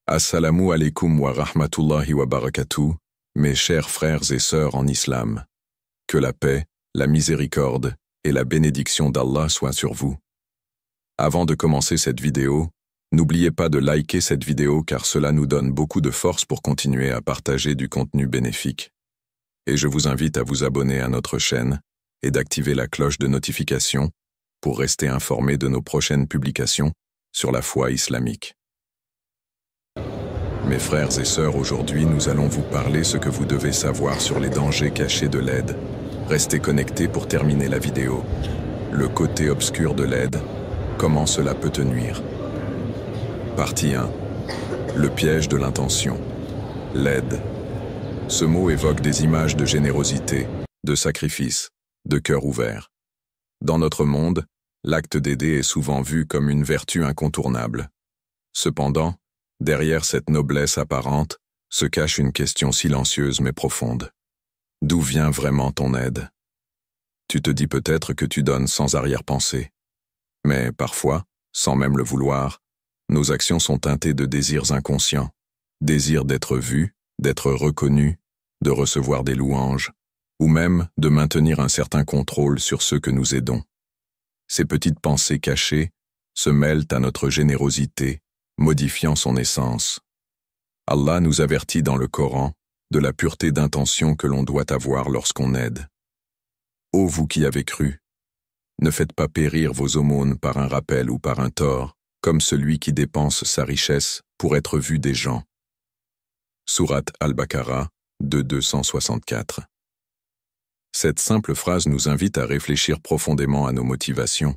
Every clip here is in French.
Assalamu alaikum wa rahmatullahi wa barakatuh, mes chers frères et sœurs en islam. Que la paix, la miséricorde et la bénédiction d'Allah soient sur vous. Avant de commencer cette vidéo, n'oubliez pas de liker cette vidéo car cela nous donne beaucoup de force pour continuer à partager du contenu bénéfique. Et je vous invite à vous abonner à notre chaîne et d'activer la cloche de notification pour rester informé de nos prochaines publications sur la foi islamique. Mes frères et sœurs, aujourd'hui nous allons vous parler ce que vous devez savoir sur les dangers cachés de l'aide. Restez connectés pour terminer la vidéo. Le côté obscur de l'aide, comment cela peut te nuire. Partie 1. Le piège de l'intention. L'aide. Ce mot évoque des images de générosité, de sacrifice, de cœur ouvert. Dans notre monde, l'acte d'aider est souvent vu comme une vertu incontournable. Cependant, derrière cette noblesse apparente se cache une question silencieuse mais profonde. D'où vient vraiment ton aide? Tu te dis peut-être que tu donnes sans arrière-pensée. Mais parfois, sans même le vouloir, nos actions sont teintées de désirs inconscients. Désir d'être vu, d'être reconnu, de recevoir des louanges, ou même de maintenir un certain contrôle sur ceux que nous aidons. Ces petites pensées cachées se mêlent à notre générosité, modifiant son essence. Allah nous avertit dans le Coran de la pureté d'intention que l'on doit avoir lorsqu'on aide. Ô vous qui avez cru, ne faites pas périr vos aumônes par un rappel ou par un tort, comme celui qui dépense sa richesse pour être vu des gens. Sourate Al-Baqarah 264. Cette simple phrase nous invite à réfléchir profondément à nos motivations.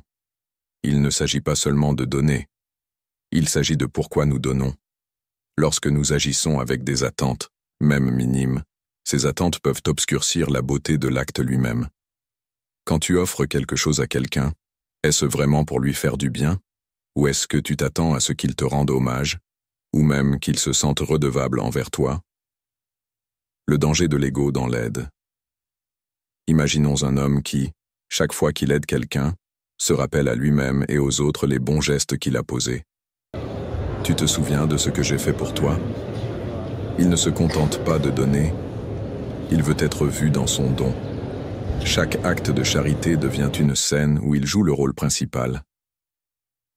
Il ne s'agit pas seulement de donner. Il s'agit de pourquoi nous donnons. Lorsque nous agissons avec des attentes, même minimes, ces attentes peuvent obscurcir la beauté de l'acte lui-même. Quand tu offres quelque chose à quelqu'un, est-ce vraiment pour lui faire du bien? Ou est-ce que tu t'attends à ce qu'il te rende hommage? Ou même qu'il se sente redevable envers toi? Le danger de l'ego dans l'aide. Imaginons un homme qui, chaque fois qu'il aide quelqu'un, se rappelle à lui-même et aux autres les bons gestes qu'il a posés. Tu te souviens de ce que j'ai fait pour toi? Il ne se contente pas de donner, il veut être vu dans son don. Chaque acte de charité devient une scène où il joue le rôle principal.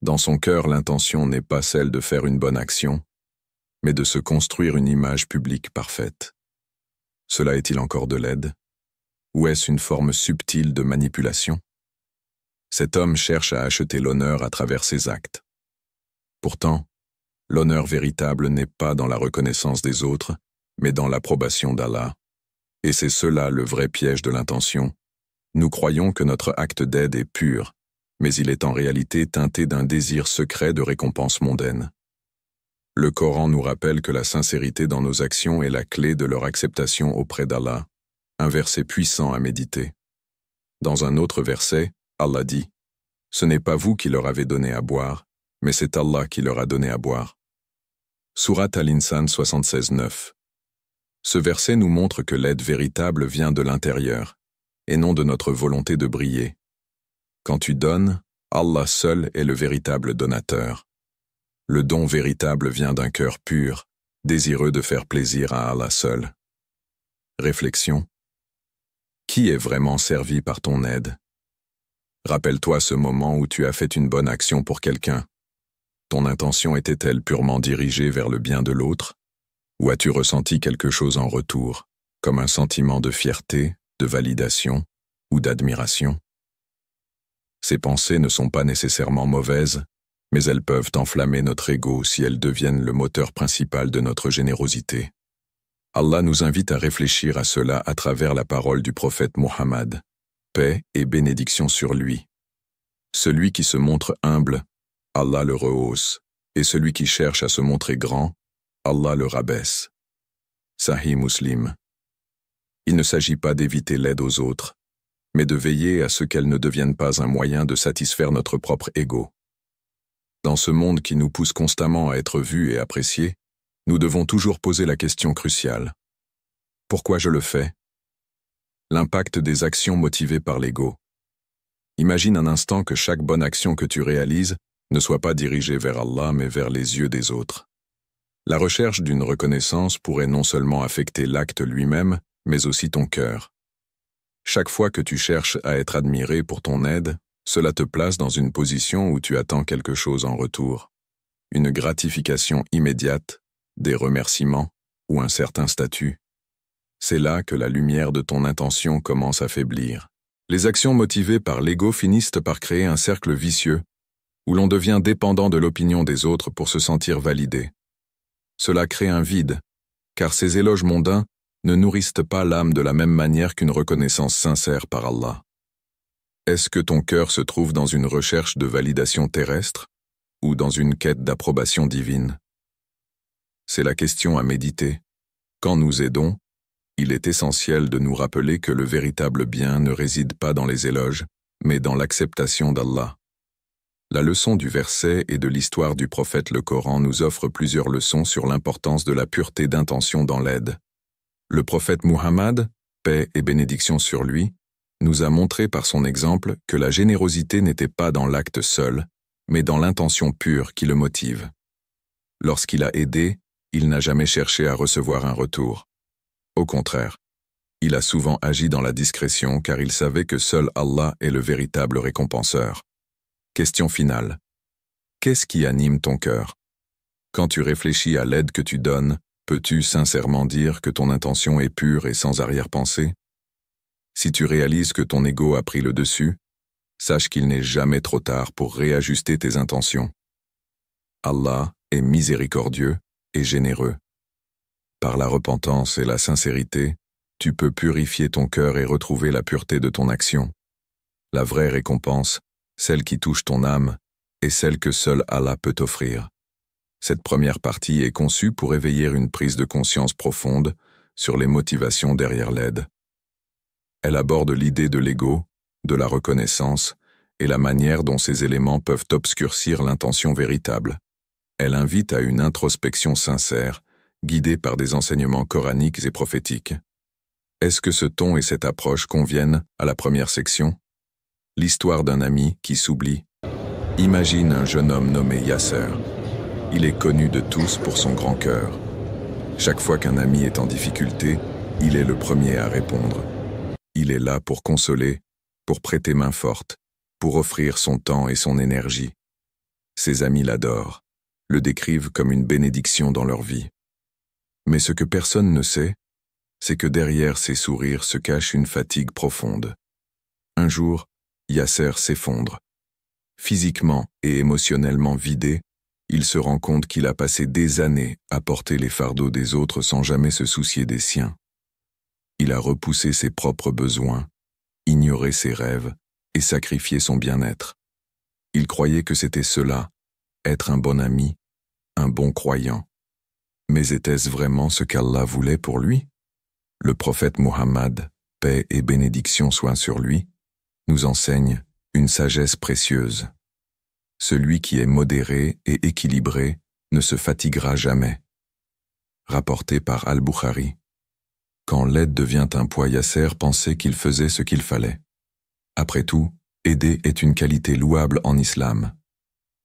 Dans son cœur, l'intention n'est pas celle de faire une bonne action, mais de se construire une image publique parfaite. Cela est-il encore de l'aide? Ou est-ce une forme subtile de manipulation? Cet homme cherche à acheter l'honneur à travers ses actes. Pourtant, l'honneur véritable n'est pas dans la reconnaissance des autres, mais dans l'approbation d'Allah. Et c'est cela le vrai piège de l'intention. Nous croyons que notre acte d'aide est pur, mais il est en réalité teinté d'un désir secret de récompense mondaine. Le Coran nous rappelle que la sincérité dans nos actions est la clé de leur acceptation auprès d'Allah, un verset puissant à méditer. Dans un autre verset, Allah dit « Ce n'est pas vous qui leur avez donné à boire, mais c'est Allah qui leur a donné à boire. » Sourate Al-Insan 76:9. Ce verset nous montre que l'aide véritable vient de l'intérieur, et non de notre volonté de briller. Quand tu donnes, Allah seul est le véritable donateur. Le don véritable vient d'un cœur pur, désireux de faire plaisir à Allah seul. Réflexion. Qui est vraiment servi par ton aide? Rappelle-toi ce moment où tu as fait une bonne action pour quelqu'un. Ton intention était-elle purement dirigée vers le bien de l'autre? Ou as-tu ressenti quelque chose en retour, comme un sentiment de fierté, de validation ou d'admiration? Ces pensées ne sont pas nécessairement mauvaises, mais elles peuvent enflammer notre ego si elles deviennent le moteur principal de notre générosité. Allah nous invite à réfléchir à cela à travers la parole du prophète Mohammed. Paix et bénédiction sur lui. Celui qui se montre humble, Allah le rehausse, et celui qui cherche à se montrer grand, Allah le rabaisse. Sahih Muslim. Il ne s'agit pas d'éviter l'aide aux autres, mais de veiller à ce qu'elle ne devienne pas un moyen de satisfaire notre propre ego. Dans ce monde qui nous pousse constamment à être vus et appréciés, nous devons toujours poser la question cruciale. Pourquoi je le fais? L'impact des actions motivées par l'ego. Imagine un instant que chaque bonne action que tu réalises ne soit pas dirigée vers Allah mais vers les yeux des autres. La recherche d'une reconnaissance pourrait non seulement affecter l'acte lui-même, mais aussi ton cœur. Chaque fois que tu cherches à être admiré pour ton aide, cela te place dans une position où tu attends quelque chose en retour. Une gratification immédiate, des remerciements ou un certain statut. C'est là que la lumière de ton intention commence à faiblir. Les actions motivées par l'ego finissent par créer un cercle vicieux, où l'on devient dépendant de l'opinion des autres pour se sentir validé. Cela crée un vide, car ces éloges mondains ne nourrissent pas l'âme de la même manière qu'une reconnaissance sincère par Allah. Est-ce que ton cœur se trouve dans une recherche de validation terrestre ou dans une quête d'approbation divine? C'est la question à méditer. Quand nous aidons, il est essentiel de nous rappeler que le véritable bien ne réside pas dans les éloges, mais dans l'acceptation d'Allah. La leçon du verset et de l'histoire du prophète le Coran nous offre plusieurs leçons sur l'importance de la pureté d'intention dans l'aide. Le prophète Muhammad, paix et bénédiction sur lui, nous a montré par son exemple que la générosité n'était pas dans l'acte seul, mais dans l'intention pure qui le motive. Lorsqu'il a aidé, il n'a jamais cherché à recevoir un retour. Au contraire, il a souvent agi dans la discrétion car il savait que seul Allah est le véritable récompenseur. Question finale. Qu'est-ce qui anime ton cœur? Quand tu réfléchis à l'aide que tu donnes, peux-tu sincèrement dire que ton intention est pure et sans arrière-pensée? Si tu réalises que ton ego a pris le dessus, sache qu'il n'est jamais trop tard pour réajuster tes intentions. Allah est miséricordieux et généreux. Par la repentance et la sincérité, tu peux purifier ton cœur et retrouver la pureté de ton action. La vraie récompense, celle qui touche ton âme, est celle que seul Allah peut t'offrir. Cette première partie est conçue pour éveiller une prise de conscience profonde sur les motivations derrière l'aide. Elle aborde l'idée de l'ego, de la reconnaissance et la manière dont ces éléments peuvent obscurcir l'intention véritable. Elle invite à une introspection sincère, guidée par des enseignements coraniques et prophétiques. Est-ce que ce ton et cette approche conviennent à la première section? L'histoire d'un ami qui s'oublie. Imagine un jeune homme nommé Yasser. Il est connu de tous pour son grand cœur. Chaque fois qu'un ami est en difficulté, il est le premier à répondre. Il est là pour consoler, pour prêter main forte, pour offrir son temps et son énergie. Ses amis l'adorent, le décrivent comme une bénédiction dans leur vie. Mais ce que personne ne sait, c'est que derrière ces sourires se cache une fatigue profonde. Un jour, Yasser s'effondre. Physiquement et émotionnellement vidé, il se rend compte qu'il a passé des années à porter les fardeaux des autres sans jamais se soucier des siens. Il a repoussé ses propres besoins, ignoré ses rêves et sacrifié son bien-être. Il croyait que c'était cela, être un bon ami, un bon croyant. Mais était-ce vraiment ce qu'Allah voulait pour lui? Le prophète Muhammad, paix et bénédiction soient sur lui, nous enseigne une sagesse précieuse. Celui qui est modéré et équilibré ne se fatiguera jamais. Rapporté par Al-Bukhari. Quand l'aide devient un poids, Yasser pensait qu'il faisait ce qu'il fallait. Après tout, aider est une qualité louable en islam.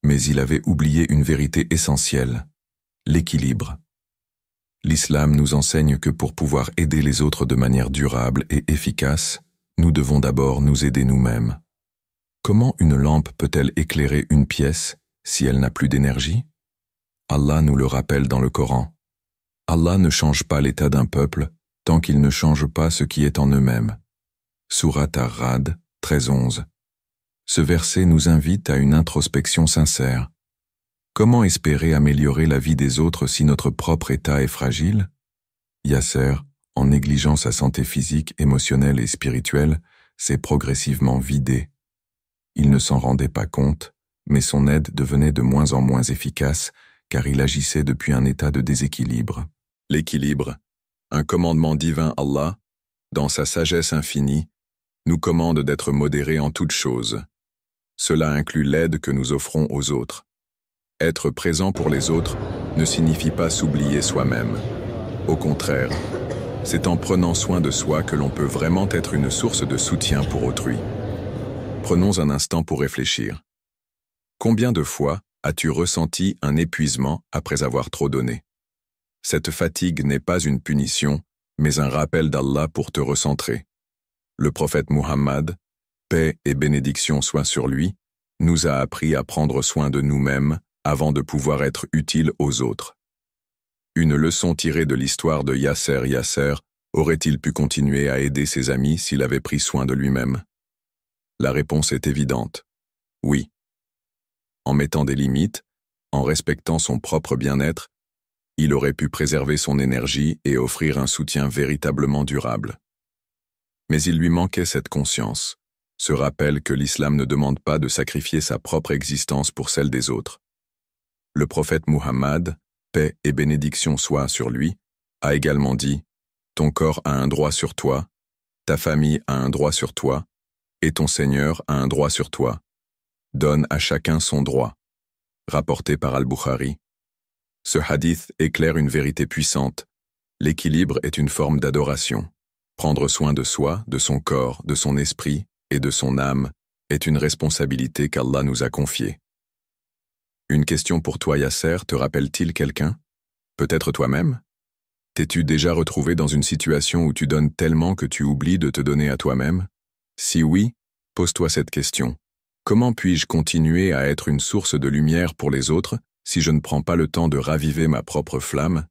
Mais il avait oublié une vérité essentielle, l'équilibre. L'islam nous enseigne que pour pouvoir aider les autres de manière durable et efficace, nous devons d'abord nous aider nous-mêmes. Comment une lampe peut-elle éclairer une pièce si elle n'a plus d'énergie? Allah nous le rappelle dans le Coran. Allah ne change pas l'état d'un peuple tant qu'il ne change pas ce qui est en eux-mêmes. Sourate Ar-Ra'd 13:11. Ce verset nous invite à une introspection sincère. Comment espérer améliorer la vie des autres si notre propre état est fragile? Yasser, en négligeant sa santé physique, émotionnelle et spirituelle, s'est progressivement vidé. Il ne s'en rendait pas compte, mais son aide devenait de moins en moins efficace car il agissait depuis un état de déséquilibre. L'équilibre, un commandement divin Allah, dans sa sagesse infinie, nous commande d'être modérés en toutes choses. Cela inclut l'aide que nous offrons aux autres. Être présent pour les autres ne signifie pas s'oublier soi-même. Au contraire, c'est en prenant soin de soi que l'on peut vraiment être une source de soutien pour autrui. Prenons un instant pour réfléchir. Combien de fois as-tu ressenti un épuisement après avoir trop donné? Cette fatigue n'est pas une punition, mais un rappel d'Allah pour te recentrer. Le prophète Muhammad, paix et bénédiction soient sur lui, nous a appris à prendre soin de nous-mêmes avant de pouvoir être utiles aux autres. Une leçon tirée de l'histoire de Yasser aurait-il pu continuer à aider ses amis s'il avait pris soin de lui-même? La réponse est évidente. Oui. En mettant des limites, en respectant son propre bien-être, il aurait pu préserver son énergie et offrir un soutien véritablement durable. Mais il lui manquait cette conscience, ce rappel que l'islam ne demande pas de sacrifier sa propre existence pour celle des autres. Le prophète Muhammad, paix et bénédiction soient sur lui, a également dit « Ton corps a un droit sur toi, ta famille a un droit sur toi, et ton Seigneur a un droit sur toi. Donne à chacun son droit. » Rapporté par Al-Bukhari. Ce hadith éclaire une vérité puissante. L'équilibre est une forme d'adoration. Prendre soin de soi, de son corps, de son esprit et de son âme est une responsabilité qu'Allah nous a confiée. Une question pour toi, Yasser, te rappelle-t-il quelqu'un? Peut-être toi-même? T'es-tu déjà retrouvé dans une situation où tu donnes tellement que tu oublies de te donner à toi-même? Si oui, pose-toi cette question. Comment puis-je continuer à être une source de lumière pour les autres si je ne prends pas le temps de raviver ma propre flamme?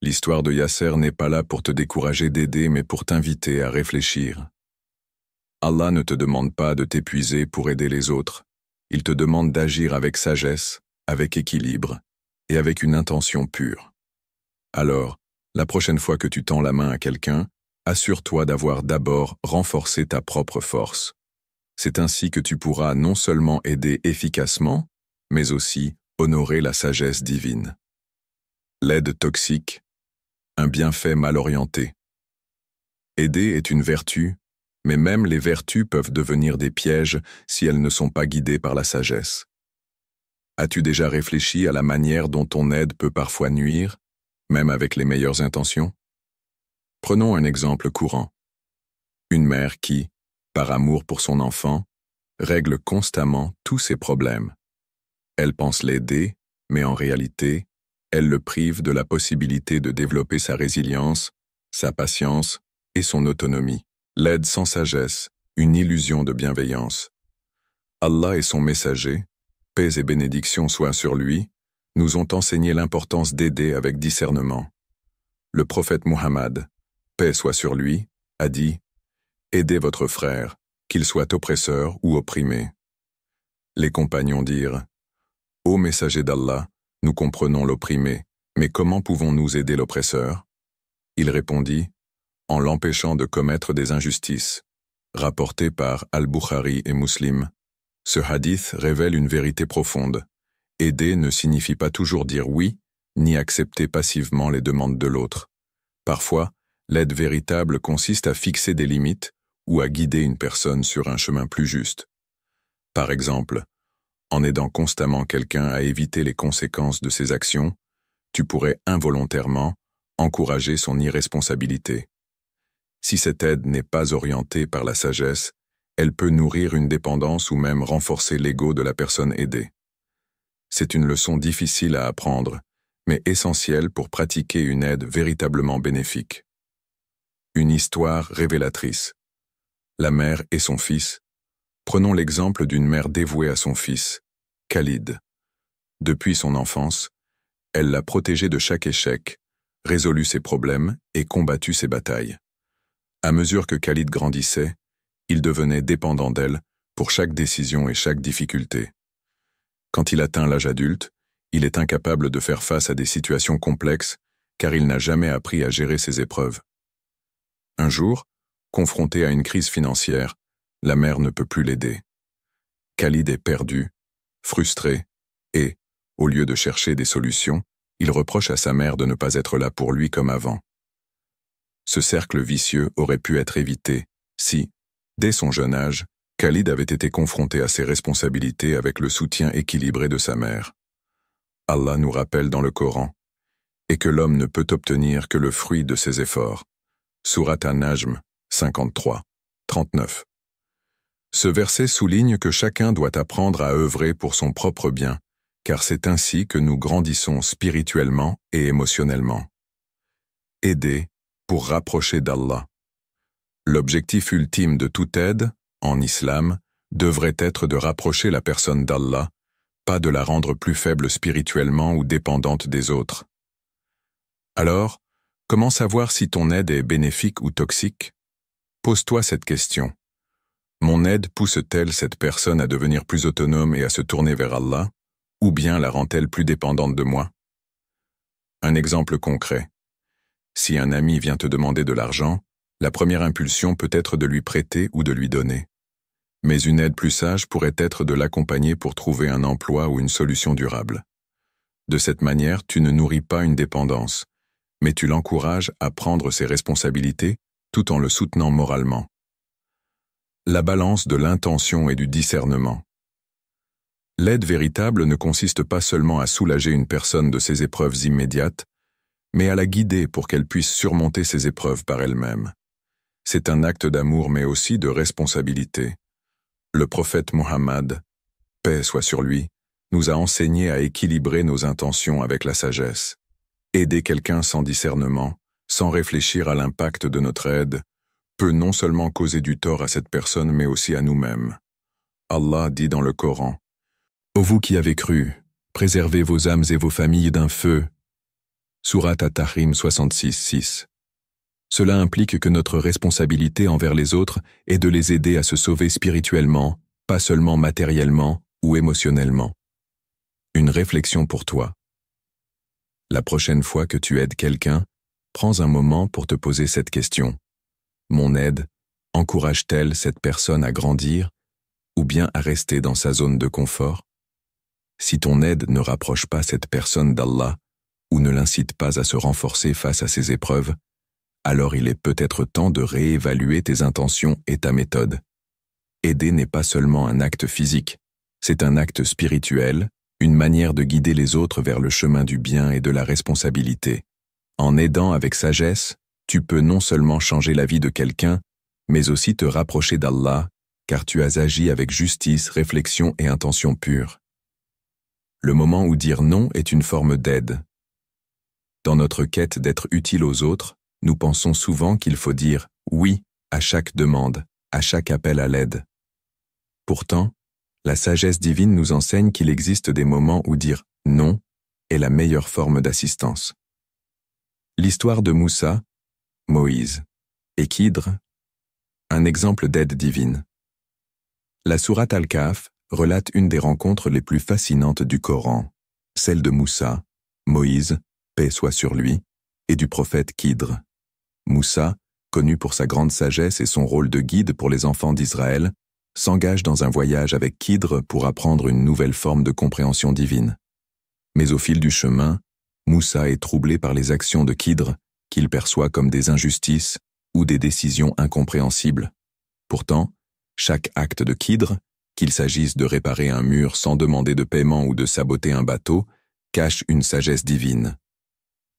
L'histoire de Yasser n'est pas là pour te décourager d'aider, mais pour t'inviter à réfléchir. Allah ne te demande pas de t'épuiser pour aider les autres. Il te demande d'agir avec sagesse, avec équilibre et avec une intention pure. Alors, la prochaine fois que tu tends la main à quelqu'un, assure-toi d'avoir d'abord renforcé ta propre force. C'est ainsi que tu pourras non seulement aider efficacement, mais aussi honorer la sagesse divine. L'aide toxique, un bienfait mal orienté. Aider est une vertu, mais même les vertus peuvent devenir des pièges si elles ne sont pas guidées par la sagesse. As-tu déjà réfléchi à la manière dont ton aide peut parfois nuire, même avec les meilleures intentions? Prenons un exemple courant. Une mère qui, par amour pour son enfant, règle constamment tous ses problèmes. Elle pense l'aider, mais en réalité, elle le prive de la possibilité de développer sa résilience, sa patience et son autonomie. L'aide sans sagesse, une illusion de bienveillance. Allah et son messager, paix et bénédiction soient sur lui, nous ont enseigné l'importance d'aider avec discernement. Le prophète Muhammad, paix soit sur lui, a dit « Aidez votre frère, qu'il soit oppresseur ou opprimé. » Les compagnons dirent « Ô messager d'Allah, nous comprenons l'opprimé, mais comment pouvons-nous aider l'oppresseur ?» Il répondit « En l'empêchant de commettre des injustices. » Rapporté par Al-Bukhari et Muslim. Ce hadith révèle une vérité profonde. Aider ne signifie pas toujours dire oui, ni accepter passivement les demandes de l'autre. Parfois, l'aide véritable consiste à fixer des limites ou à guider une personne sur un chemin plus juste. Par exemple, en aidant constamment quelqu'un à éviter les conséquences de ses actions, tu pourrais involontairement encourager son irresponsabilité. Si cette aide n'est pas orientée par la sagesse, elle peut nourrir une dépendance ou même renforcer l'ego de la personne aidée. C'est une leçon difficile à apprendre, mais essentielle pour pratiquer une aide véritablement bénéfique. Une histoire révélatrice. La mère et son fils. Prenons l'exemple d'une mère dévouée à son fils, Khalid. Depuis son enfance, elle l'a protégé de chaque échec, résolu ses problèmes et combattu ses batailles. À mesure que Khalid grandissait, il devenait dépendant d'elle pour chaque décision et chaque difficulté. Quand il atteint l'âge adulte, il est incapable de faire face à des situations complexes car il n'a jamais appris à gérer ses épreuves. Un jour, confronté à une crise financière, la mère ne peut plus l'aider. Khalid est perdu, frustré et, au lieu de chercher des solutions, il reproche à sa mère de ne pas être là pour lui comme avant. Ce cercle vicieux aurait pu être évité si, dès son jeune âge, Khalid avait été confronté à ses responsabilités avec le soutien équilibré de sa mère. Allah nous rappelle dans le Coran « Et que l'homme ne peut obtenir que le fruit de ses efforts » Surat An-Najm 53, 39. Ce verset souligne que chacun doit apprendre à œuvrer pour son propre bien car c'est ainsi que nous grandissons spirituellement et émotionnellement. Aider pour rapprocher d'Allah. L'objectif ultime de toute aide, en islam, devrait être de rapprocher la personne d'Allah, pas de la rendre plus faible spirituellement ou dépendante des autres. Alors, comment savoir si ton aide est bénéfique ou toxique? Pose-toi cette question. Mon aide pousse-t-elle cette personne à devenir plus autonome et à se tourner vers Allah, ou bien la rend-elle plus dépendante de moi? Un exemple concret. Si un ami vient te demander de l'argent, la première impulsion peut être de lui prêter ou de lui donner. Mais une aide plus sage pourrait être de l'accompagner pour trouver un emploi ou une solution durable. De cette manière, tu ne nourris pas une dépendance, mais tu l'encourages à prendre ses responsabilités tout en le soutenant moralement. La balance de l'intention et du discernement. L'aide véritable ne consiste pas seulement à soulager une personne de ses épreuves immédiates, mais à la guider pour qu'elle puisse surmonter ses épreuves par elle-même. C'est un acte d'amour mais aussi de responsabilité. Le prophète Mohammed, paix soit sur lui, nous a enseigné à équilibrer nos intentions avec la sagesse. Aider quelqu'un sans discernement, sans réfléchir à l'impact de notre aide, peut non seulement causer du tort à cette personne mais aussi à nous-mêmes. Allah dit dans le Coran, « Ô vous qui avez cru, préservez vos âmes et vos familles d'un feu. » Sourate At-Tahrim 66:6. Cela implique que notre responsabilité envers les autres est de les aider à se sauver spirituellement, pas seulement matériellement ou émotionnellement. Une réflexion pour toi. La prochaine fois que tu aides quelqu'un, prends un moment pour te poser cette question. Mon aide encourage-t-elle cette personne à grandir ou bien à rester dans sa zone de confort? Si ton aide ne rapproche pas cette personne d'Allah ou ne l'incite pas à se renforcer face à ses épreuves, alors il est peut-être temps de réévaluer tes intentions et ta méthode. Aider n'est pas seulement un acte physique, c'est un acte spirituel, une manière de guider les autres vers le chemin du bien et de la responsabilité. En aidant avec sagesse, tu peux non seulement changer la vie de quelqu'un, mais aussi te rapprocher d'Allah, car tu as agi avec justice, réflexion et intention pure. Le moment où dire non est une forme d'aide. Dans notre quête d'être utile aux autres, nous pensons souvent qu'il faut dire « oui » à chaque demande, à chaque appel à l'aide. Pourtant, la sagesse divine nous enseigne qu'il existe des moments où dire « non » est la meilleure forme d'assistance. L'histoire de Moussa, Moïse et Khidr, un exemple d'aide divine. La sourate Al-Kahf relate une des rencontres les plus fascinantes du Coran, celle de Moussa, Moïse, paix soit sur lui, et du prophète Khidr. Moussa, connu pour sa grande sagesse et son rôle de guide pour les enfants d'Israël, s'engage dans un voyage avec Khidr pour apprendre une nouvelle forme de compréhension divine. Mais au fil du chemin, Moussa est troublé par les actions de Khidr, qu'il perçoit comme des injustices ou des décisions incompréhensibles. Pourtant, chaque acte de Khidr, qu'il s'agisse de réparer un mur sans demander de paiement ou de saboter un bateau, cache une sagesse divine.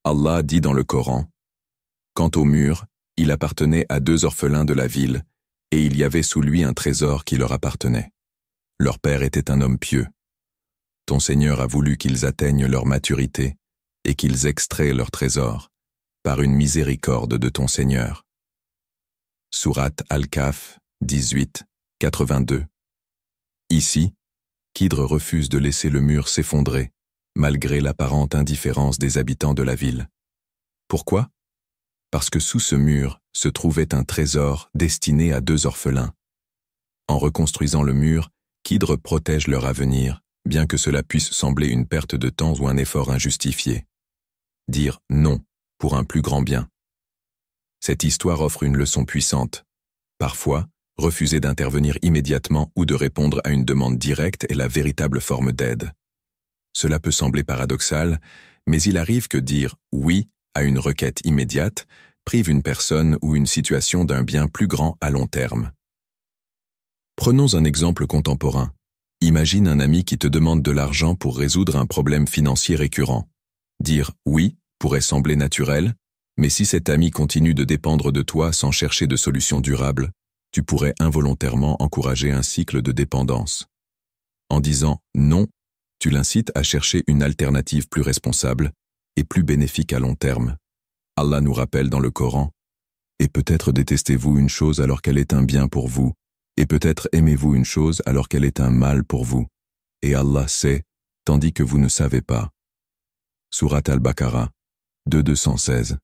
Allah dit dans le Coran, « Quant au mur, il appartenait à 2 orphelins de la ville, et il y avait sous lui un trésor qui leur appartenait. Leur père était un homme pieux. Ton Seigneur a voulu qu'ils atteignent leur maturité et qu'ils extraient leur trésor, par une miséricorde de ton Seigneur. » Sourate Al-Kahf 18, 82. Ici, Khidr refuse de laisser le mur s'effondrer, malgré l'apparente indifférence des habitants de la ville. Pourquoi? Parce que sous ce mur se trouvait un trésor destiné à 2 orphelins. En reconstruisant le mur, Khidr protège leur avenir, bien que cela puisse sembler une perte de temps ou un effort injustifié. Dire non pour un plus grand bien. Cette histoire offre une leçon puissante. Parfois, refuser d'intervenir immédiatement ou de répondre à une demande directe est la véritable forme d'aide. Cela peut sembler paradoxal, mais il arrive que dire « oui » à une requête immédiate prive une personne ou une situation d'un bien plus grand à long terme. Prenons un exemple contemporain. Imagine un ami qui te demande de l'argent pour résoudre un problème financier récurrent. Dire « oui » pourrait sembler naturel, mais si cet ami continue de dépendre de toi sans chercher de solution durable, tu pourrais involontairement encourager un cycle de dépendance. En disant « non », Tu l'incites à chercher une alternative plus responsable et plus bénéfique à long terme. Allah nous rappelle dans le Coran, « Et peut-être détestez-vous une chose alors qu'elle est un bien pour vous, et peut-être aimez-vous une chose alors qu'elle est un mal pour vous. Et Allah sait, tandis que vous ne savez pas. » Sourate Al-Baqarah, 216.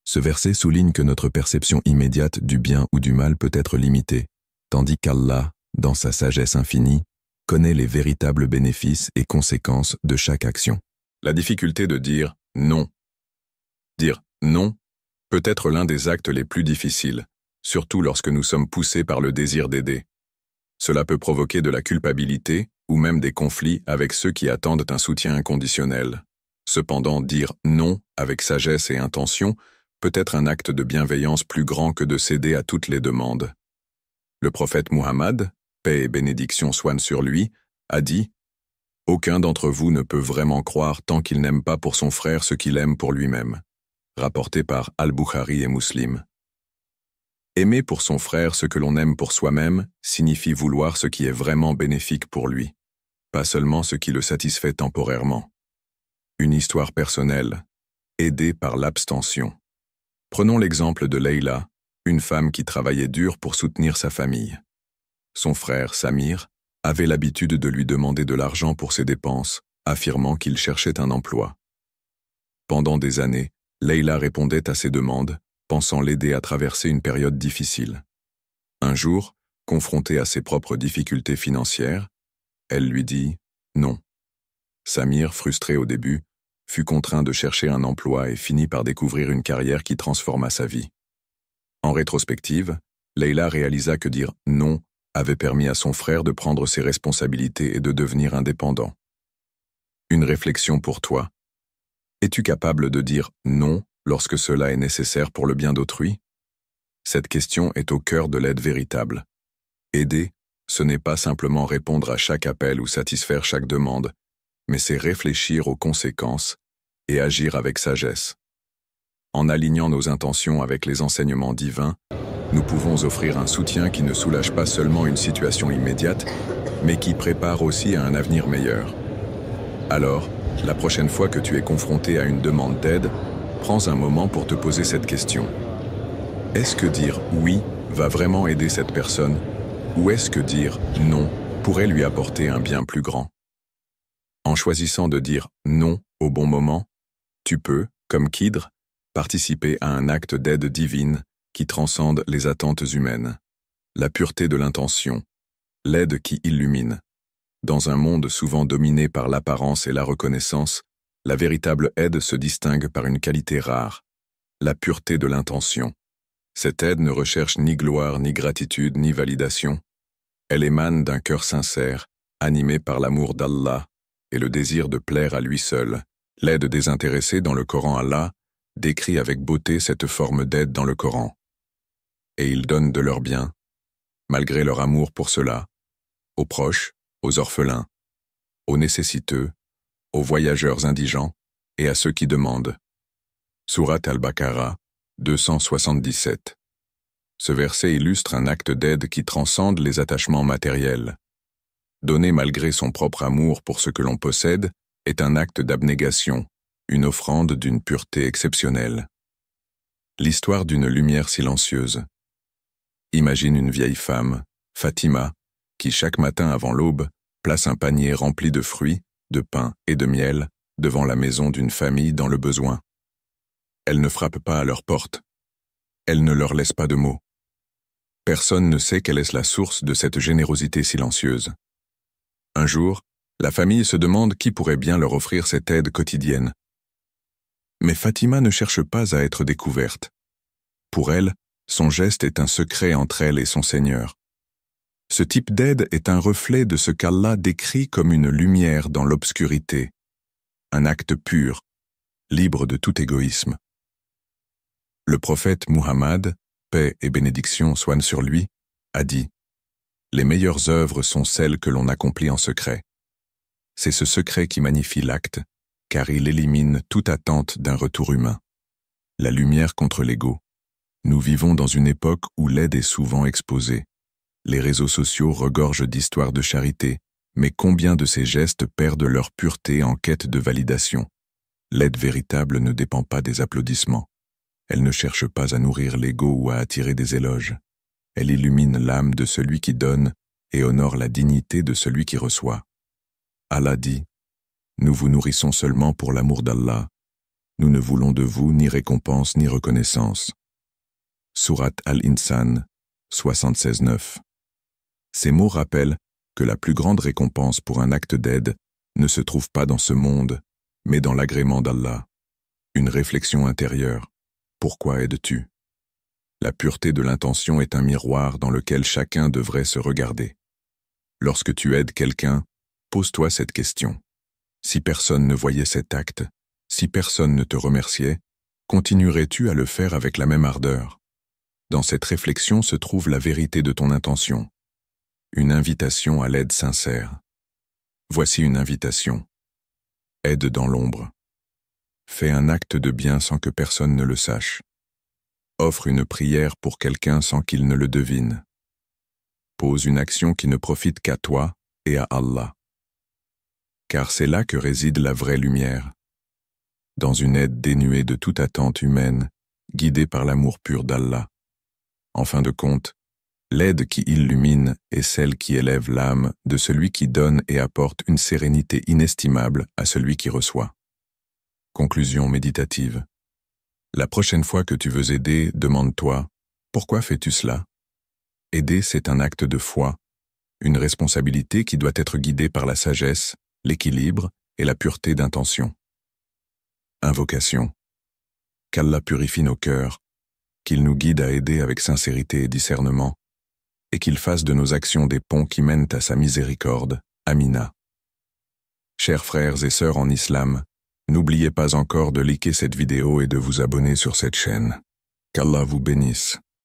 Ce verset souligne que notre perception immédiate du bien ou du mal peut être limitée, tandis qu'Allah, dans sa sagesse infinie, connaît les véritables bénéfices et conséquences de chaque action. La difficulté de dire « non ». Dire « non » peut être l'un des actes les plus difficiles, surtout lorsque nous sommes poussés par le désir d'aider. Cela peut provoquer de la culpabilité ou même des conflits avec ceux qui attendent un soutien inconditionnel. Cependant, dire « non » avec sagesse et intention peut être un acte de bienveillance plus grand que de céder à toutes les demandes. Le prophète Muhammad, paix et bénédiction soient sur lui, a dit « Aucun d'entre vous ne peut vraiment croire tant qu'il n'aime pas pour son frère ce qu'il aime pour lui-même. » Rapporté par Al-Bukhari et Muslim. Aimer pour son frère ce que l'on aime pour soi-même signifie vouloir ce qui est vraiment bénéfique pour lui, pas seulement ce qui le satisfait temporairement. Une histoire personnelle, aidée par l'abstention. Prenons l'exemple de Leila, une femme qui travaillait dur pour soutenir sa famille. Son frère, Samir, avait l'habitude de lui demander de l'argent pour ses dépenses, affirmant qu'il cherchait un emploi. Pendant des années, Leila répondait à ses demandes, pensant l'aider à traverser une période difficile. Un jour, confrontée à ses propres difficultés financières, elle lui dit « non ». Samir, frustré au début, fut contraint de chercher un emploi et finit par découvrir une carrière qui transforma sa vie. En rétrospective, Leila réalisa que dire « non » avait permis à son frère de prendre ses responsabilités et de devenir indépendant. Une réflexion pour toi. Es-tu capable de dire « non » lorsque cela est nécessaire pour le bien d'autrui? Cette question est au cœur de l'aide véritable. Aider, ce n'est pas simplement répondre à chaque appel ou satisfaire chaque demande, mais c'est réfléchir aux conséquences et agir avec sagesse. En alignant nos intentions avec les enseignements divins, nous pouvons offrir un soutien qui ne soulage pas seulement une situation immédiate, mais qui prépare aussi à un avenir meilleur. Alors, la prochaine fois que tu es confronté à une demande d'aide, prends un moment pour te poser cette question. Est-ce que dire « oui » va vraiment aider cette personne, ou est-ce que dire « non » pourrait lui apporter un bien plus grand? En choisissant de dire « non » au bon moment, tu peux, comme Khidr, participer à un acte d'aide divine qui transcende les attentes humaines. La pureté de l'intention, l'aide qui illumine. Dans un monde souvent dominé par l'apparence et la reconnaissance, la véritable aide se distingue par une qualité rare, la pureté de l'intention. Cette aide ne recherche ni gloire, ni gratitude, ni validation. Elle émane d'un cœur sincère, animé par l'amour d'Allah et le désir de plaire à lui seul. L'aide désintéressée dans le Coran, Allah décrit avec beauté cette forme d'aide dans le Coran. Et ils donnent de leur bien, malgré leur amour pour cela, aux proches, aux orphelins, aux nécessiteux, aux voyageurs indigents et à ceux qui demandent. Sourate Al-Baqarah, 277. Ce verset illustre un acte d'aide qui transcende les attachements matériels. Donner malgré son propre amour pour ce que l'on possède est un acte d'abnégation, une offrande d'une pureté exceptionnelle. L'histoire d'une lumière silencieuse. Imagine une vieille femme, Fatima, qui chaque matin avant l'aube place un panier rempli de fruits, de pain et de miel devant la maison d'une famille dans le besoin. Elle ne frappe pas à leur porte. Elle ne leur laisse pas de mots. Personne ne sait quelle est la source de cette générosité silencieuse. Un jour, la famille se demande qui pourrait bien leur offrir cette aide quotidienne. Mais Fatima ne cherche pas à être découverte. Pour elle, son geste est un secret entre elle et son Seigneur. Ce type d'aide est un reflet de ce qu'Allah décrit comme une lumière dans l'obscurité, un acte pur, libre de tout égoïsme. Le prophète Muhammad, paix et bénédiction soient sur lui, a dit « Les meilleures œuvres sont celles que l'on accomplit en secret. C'est ce secret qui magnifie l'acte, car il élimine toute attente d'un retour humain. La lumière contre l'ego. Nous vivons dans une époque où l'aide est souvent exposée. Les réseaux sociaux regorgent d'histoires de charité, Mais combien de ces gestes perdent leur pureté en quête de validation? L'aide véritable ne dépend pas des applaudissements. Elle ne cherche pas à nourrir l'ego ou à attirer des éloges. Elle illumine l'âme de celui qui donne et honore la dignité de celui qui reçoit. Allah dit, « Nous vous nourrissons seulement pour l'amour d'Allah. Nous ne voulons de vous ni récompense ni reconnaissance. » Sourate Al-Insan, 76-9. Ces mots rappellent que la plus grande récompense pour un acte d'aide ne se trouve pas dans ce monde, mais dans l'agrément d'Allah. Une réflexion intérieure. Pourquoi aides-tu? La pureté de l'intention est un miroir dans lequel chacun devrait se regarder. Lorsque tu aides quelqu'un, pose-toi cette question. Si personne ne voyait cet acte, si personne ne te remerciait, continuerais-tu à le faire avec la même ardeur? Dans cette réflexion se trouve la vérité de ton intention. Une invitation à l'aide sincère. Voici une invitation. Aide dans l'ombre. Fais un acte de bien sans que personne ne le sache. Offre une prière pour quelqu'un sans qu'il ne le devine. Pose une action qui ne profite qu'à toi et à Allah. Car c'est là que réside la vraie lumière. Dans une aide dénuée de toute attente humaine, guidée par l'amour pur d'Allah. En fin de compte, l'aide qui illumine est celle qui élève l'âme de celui qui donne et apporte une sérénité inestimable à celui qui reçoit. Conclusion méditative. La prochaine fois que tu veux aider, demande-toi, pourquoi fais-tu cela? Aider, c'est un acte de foi, une responsabilité qui doit être guidée par la sagesse, l'équilibre et la pureté d'intention. Invocation. Qu'Allah purifie nos cœurs, qu'il nous guide à aider avec sincérité et discernement, et qu'il fasse de nos actions des ponts qui mènent à sa miséricorde. Amina. Chers frères et sœurs en islam, n'oubliez pas encore de liker cette vidéo et de vous abonner sur cette chaîne. Qu'Allah vous bénisse.